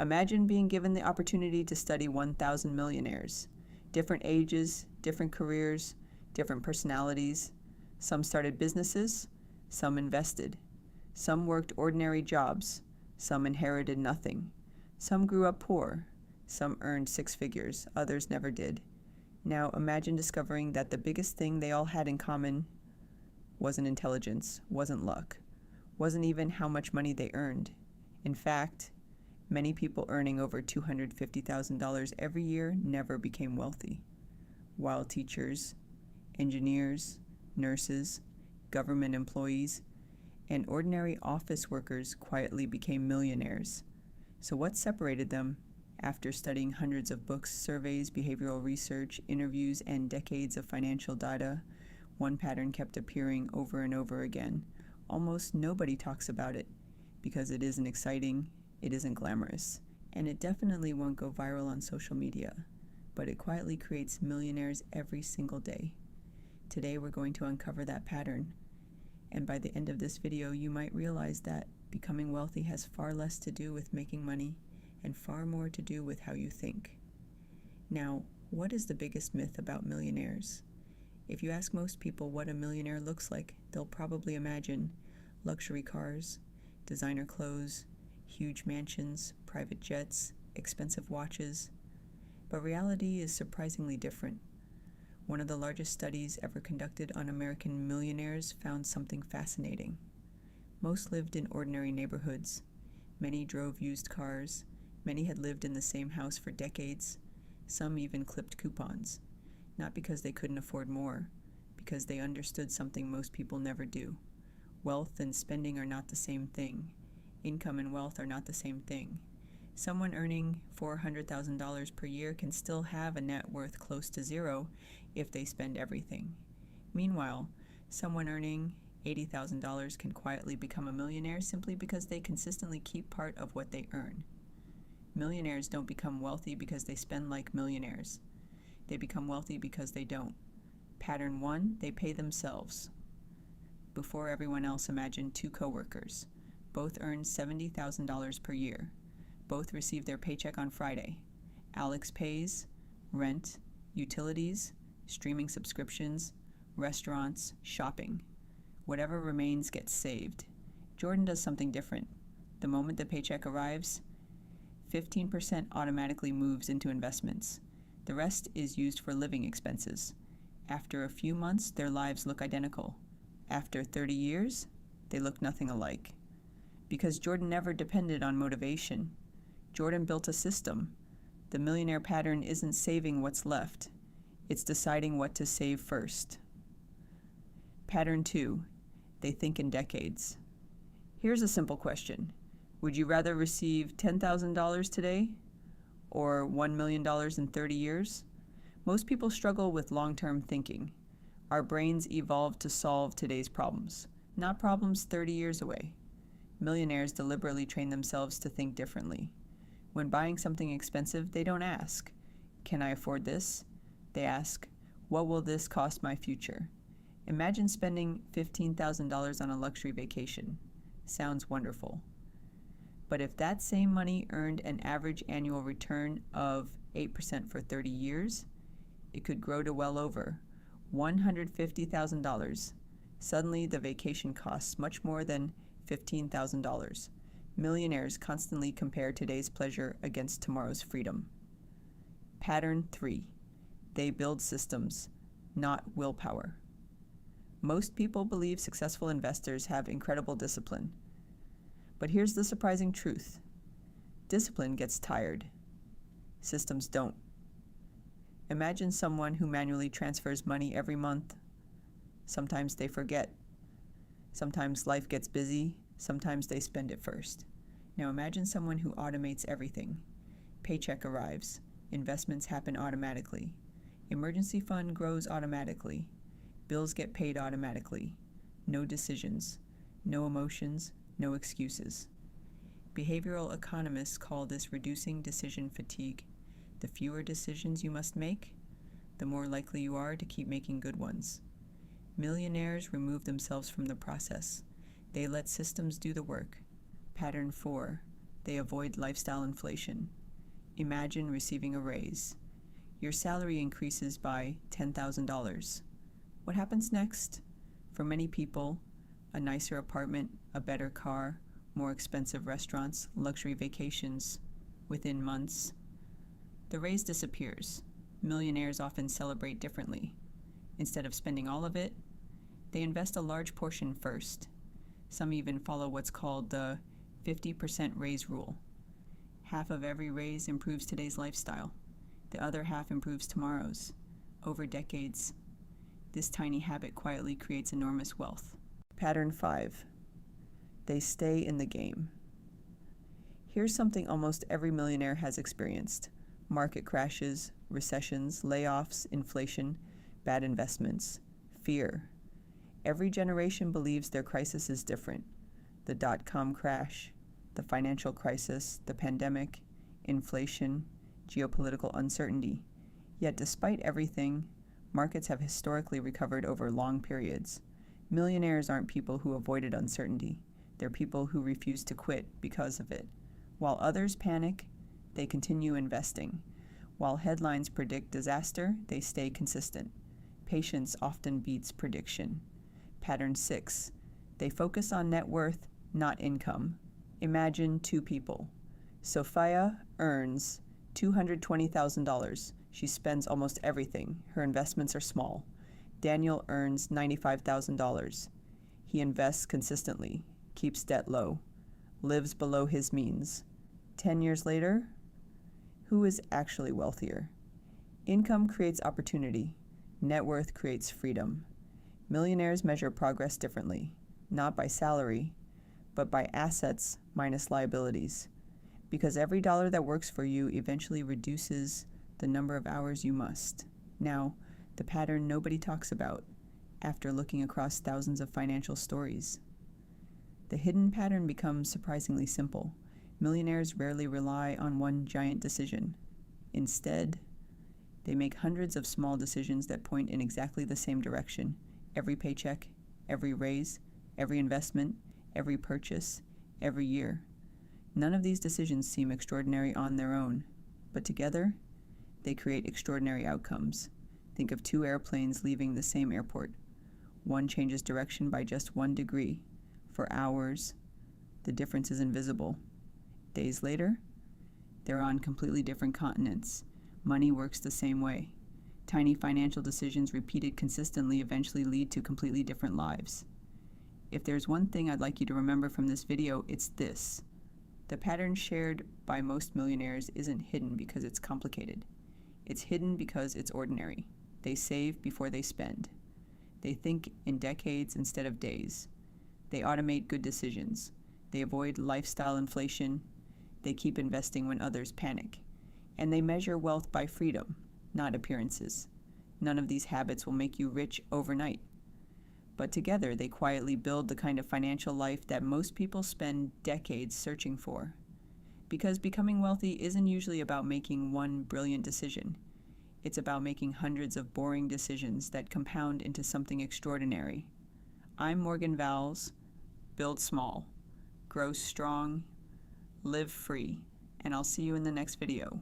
Imagine being given the opportunity to study 1,000 millionaires. Different ages, different careers, different personalities. Some started businesses, some invested. Some worked ordinary jobs, some inherited nothing. Some grew up poor, some earned six figures, others never did. Now imagine discovering that the biggest thing they all had in common wasn't intelligence, wasn't luck, wasn't even how much money they earned. In fact, many people earning over $250,000 every year never became wealthy, while teachers, engineers, nurses, government employees, and ordinary office workers quietly became millionaires. So what separated them? After studying hundreds of books, surveys, behavioral research, interviews, and decades of financial data, one pattern kept appearing over and over again. Almost nobody talks about it because it isn't exciting, it isn't glamorous, and it definitely won't go viral on social media, but it quietly creates millionaires every single day. Today we're going to uncover that pattern, and by the end of this video you might realize that becoming wealthy has far less to do with making money and far more to do with how you think. Now, what is the biggest myth about millionaires? If you ask most people what a millionaire looks like, they'll probably imagine luxury cars, designer clothes, huge mansions, private jets, expensive watches. But reality is surprisingly different. One of the largest studies ever conducted on American millionaires found something fascinating. Most lived in ordinary neighborhoods. Many drove used cars. Many had lived in the same house for decades. Some even clipped coupons, not because they couldn't afford more, because they understood something most people never do. Wealth and spending are not the same thing. Income and wealth are not the same thing. Someone earning $400,000 per year can still have a net worth close to zero if they spend everything. Meanwhile, someone earning $80,000 can quietly become a millionaire simply because they consistently keep part of what they earn. Millionaires don't become wealthy because they spend like millionaires. They become wealthy because they don't. Pattern 1, they pay themselves. Before everyone else, imagine two coworkers. Both earn $70,000 per year. Both receive their paycheck on Friday. Alex pays rent, utilities, streaming subscriptions, restaurants, shopping. Whatever remains gets saved. Jordan does something different. The moment the paycheck arrives, 15% automatically moves into investments. The rest is used for living expenses. After a few months, their lives look identical. After 30 years, they look nothing alike. Because Jordan never depended on motivation. Jordan built a system. The millionaire pattern isn't saving what's left. It's deciding what to save first. Pattern 2, they think in decades. Here's a simple question. Would you rather receive $10,000 today or $1 million in 30 years? Most people struggle with long-term thinking. Our brains evolved to solve today's problems, not problems 30 years away. Millionaires deliberately train themselves to think differently. When buying something expensive, they don't ask, "Can I afford this?" They ask, "What will this cost my future?" Imagine spending $15,000 on a luxury vacation. Sounds wonderful. But if that same money earned an average annual return of 8% for 30 years, it could grow to well over $150,000. Suddenly, the vacation costs much more than $15,000. Millionaires constantly compare today's pleasure against tomorrow's freedom. Pattern 3. They build systems, not willpower. Most people believe successful investors have incredible discipline. But here's the surprising truth. Discipline gets tired. Systems don't. Imagine someone who manually transfers money every month. Sometimes they forget. Sometimes life gets busy. Sometimes they spend it first. Now imagine someone who automates everything. Paycheck arrives. Investments happen automatically. Emergency fund grows automatically. Bills get paid automatically. No decisions. No emotions. No excuses. Behavioral economists call this reducing decision fatigue. The fewer decisions you must make, the more likely you are to keep making good ones. Millionaires remove themselves from the process. They let systems do the work. Pattern 4. They avoid lifestyle inflation. Imagine receiving a raise. Your salary increases by $10,000. What happens next? For many people, a nicer apartment, a better car, more expensive restaurants, luxury vacations. Within months, the raise disappears. Millionaires often celebrate differently. Instead of spending all of it, they invest a large portion first. Some even follow what's called the 50% raise rule. Half of every raise improves today's lifestyle. The other half improves tomorrow's. Over decades, this tiny habit quietly creates enormous wealth. Pattern 5. They stay in the game. Here's something almost every millionaire has experienced: market crashes, recessions, layoffs, inflation, bad investments, fear. Every generation believes their crisis is different. The dot-com crash, the financial crisis, the pandemic, inflation, geopolitical uncertainty. Yet despite everything, markets have historically recovered over long periods. Millionaires aren't people who avoided uncertainty. They're people who refuse to quit because of it. While others panic, they continue investing. While headlines predict disaster, they stay consistent. Patience often beats prediction. Pattern 6. They focus on net worth, not income. Imagine two people. Sophia earns $220,000. She spends almost everything. Her investments are small. Daniel earns $95,000. He invests consistently, keeps debt low, lives below his means. 10 years later, who is actually wealthier? Income creates opportunity. Net worth creates freedom. Millionaires measure progress differently, not by salary, but by assets minus liabilities. Because every dollar that works for you eventually reduces the number of hours you must. Now, the pattern nobody talks about after looking across thousands of financial stories. The hidden pattern becomes surprisingly simple. Millionaires rarely rely on one giant decision. Instead, they make hundreds of small decisions that point in exactly the same direction. Every paycheck, every raise, every investment, every purchase, every year. None of these decisions seem extraordinary on their own, but together, they create extraordinary outcomes. Think of two airplanes leaving the same airport. One changes direction by just 1 degree. For hours, the difference is invisible. Days later, they're on completely different continents. Money works the same way. Tiny financial decisions repeated consistently eventually lead to completely different lives. If there's one thing I'd like you to remember from this video, it's this. The pattern shared by most millionaires isn't hidden because it's complicated. It's hidden because it's ordinary. They save before they spend. They think in decades instead of days. They automate good decisions. They avoid lifestyle inflation. They keep investing when others panic. And they measure wealth by freedom, not appearances. None of these habits will make you rich overnight. But together, they quietly build the kind of financial life that most people spend decades searching for. Because becoming wealthy isn't usually about making one brilliant decision. It's about making hundreds of boring decisions that compound into something extraordinary. I'm Morgan Vals. Build small, grow strong, live free, and I'll see you in the next video.